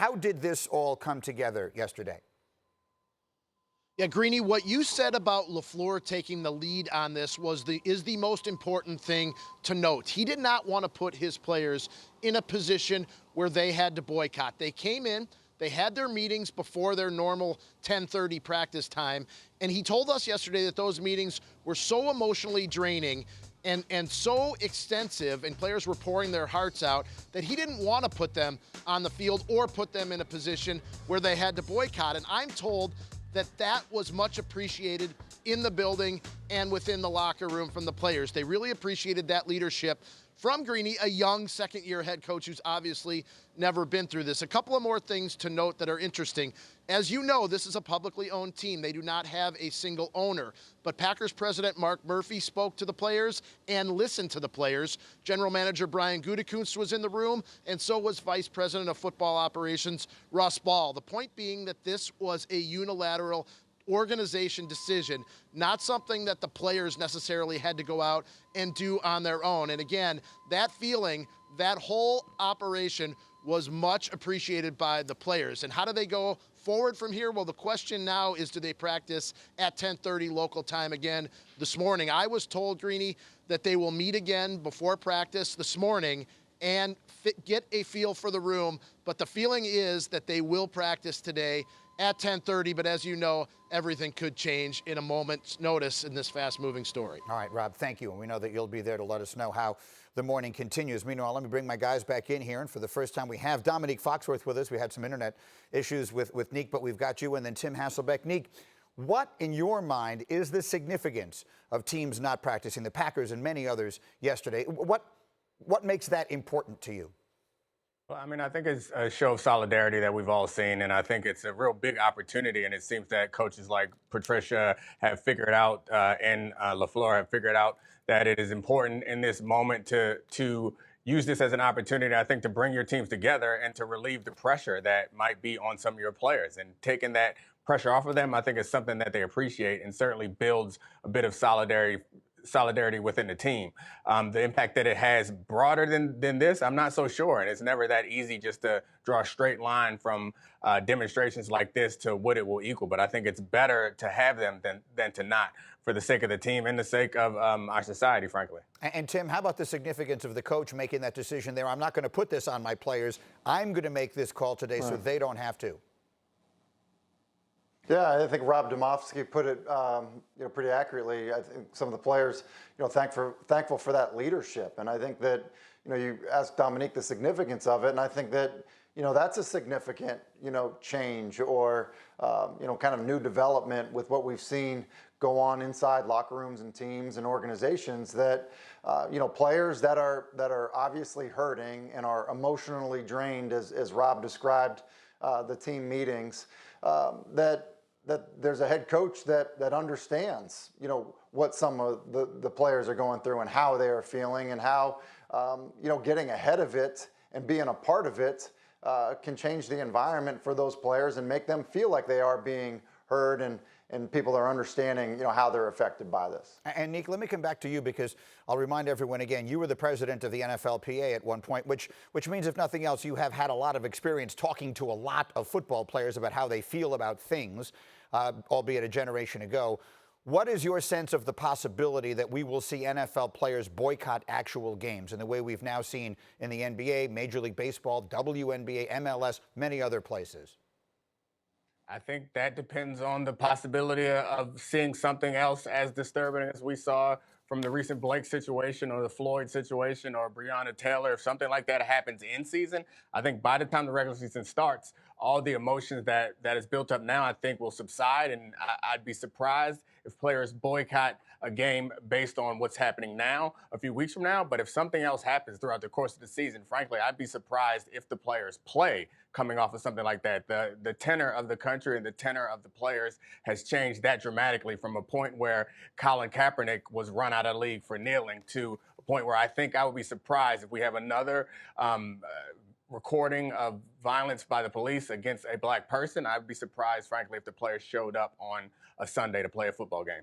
How did this all come together yesterday? Yeah, Greeny, what you said about LaFleur taking the lead on this is the most important thing to note. He did not want to put his players in a position where they had to boycott. They came in, they had their meetings before their normal 10:30 practice time, and he told us yesterday that those meetings were so emotionally draining and so extensive, and players were pouring their hearts out, that he didn't want to put them on the field or put them in a position where they had to boycott. And I'm told that was much appreciated in the building and within the locker room from the players. They really appreciated that leadership from Greeny, a young second-year head coach who's obviously never been through this. A couple of more things to note that are interesting. As you know, this is a publicly owned team. They do not have a single owner. But Packers president Mark Murphy spoke to the players and listened to the players. General manager Brian Gutekunst was in the room, and so was vice president of football operations Russ Ball. The point being that this was a unilateral organization decision, not something that the players necessarily had to go out and do on their own. And again, that feeling, that whole operation was much appreciated by the players. And how do they go forward from here? Well, the question now is, do they practice at 10:30 local time again this morning? I was told, Greeny, that they will meet again before practice this morning and get a feel for the room. But the feeling is that they will practice today at 10:30, but as you know, everything could change in a moment's notice in this fast-moving story. All right, Rob, thank you. And we know that you'll be there to let us know how the morning continues. Meanwhile, let me bring my guys back in here. And for the first time, we have Domonique Foxworth with us. We had some internet issues with Neek, but we've got you. And then Tim Hasselbeck. Neek, what, in your mind, is the significance of teams not practicing, the Packers and many others yesterday? What makes that important to you? Well, I mean, I think it's a show of solidarity that we've all seen, and I think it's a real big opportunity, and it seems that coaches like Patricia have figured out and LaFleur have figured out that it is important in this moment to use this as an opportunity, I think, to bring your teams together and to relieve the pressure that might be on some of your players. And taking that pressure off of them, I think, is something that they appreciate and certainly builds a bit of solidarity within the team. The impact that it has broader than this, I'm not so sure. And it's never that easy just to draw a straight line from demonstrations like this to what it will equal. But I think it's better to have them than to not, for the sake of the team and the sake of our society, frankly. And Tim, how about the significance of the coach making that decision there? I'm not going to put this on my players. I'm going to make this call today so they don't have to. Yeah, I think Rob Demovsky put it, pretty accurately. I think some of the players, thankful for that leadership, and I think that, you asked Domonique the significance of it, and I think that, that's a significant, change or, kind of new development with what we've seen go on inside locker rooms and teams and organizations that, players that are obviously hurting and are emotionally drained, as Rob described the team meetings, that there's a head coach that understands, what some of the players are going through and how they are feeling and how, getting ahead of it and being a part of it can change the environment for those players and make them feel like they are being heard and people are understanding, how they're affected by this. And Neek, let me come back to you because I'll remind everyone again, you were the president of the NFLPA at one point, which means, if nothing else, you have had a lot of experience talking to a lot of football players about how they feel about things, albeit a generation ago. What is your sense of the possibility that we will see NFL players boycott actual games in the way we've now seen in the NBA, Major League Baseball, WNBA, MLS, many other places? I think that depends on the possibility of seeing something else as disturbing as we saw from the recent Blake situation or the Floyd situation or Breonna Taylor. If something like that happens in season, I think by the time the regular season starts, all the emotions that is built up now, I think, will subside. And I'd be surprised if players boycott a game based on what's happening now, a few weeks from now. But if something else happens throughout the course of the season, frankly, I'd be surprised if the players play coming off of something like that. The tenor of the country and the tenor of the players has changed that dramatically from a point where Colin Kaepernick was run out of the league for kneeling to a point where I think I would be surprised if we have another recording of violence by the police against a black person. I'd be surprised, frankly, if the players showed up on a Sunday to play a football game.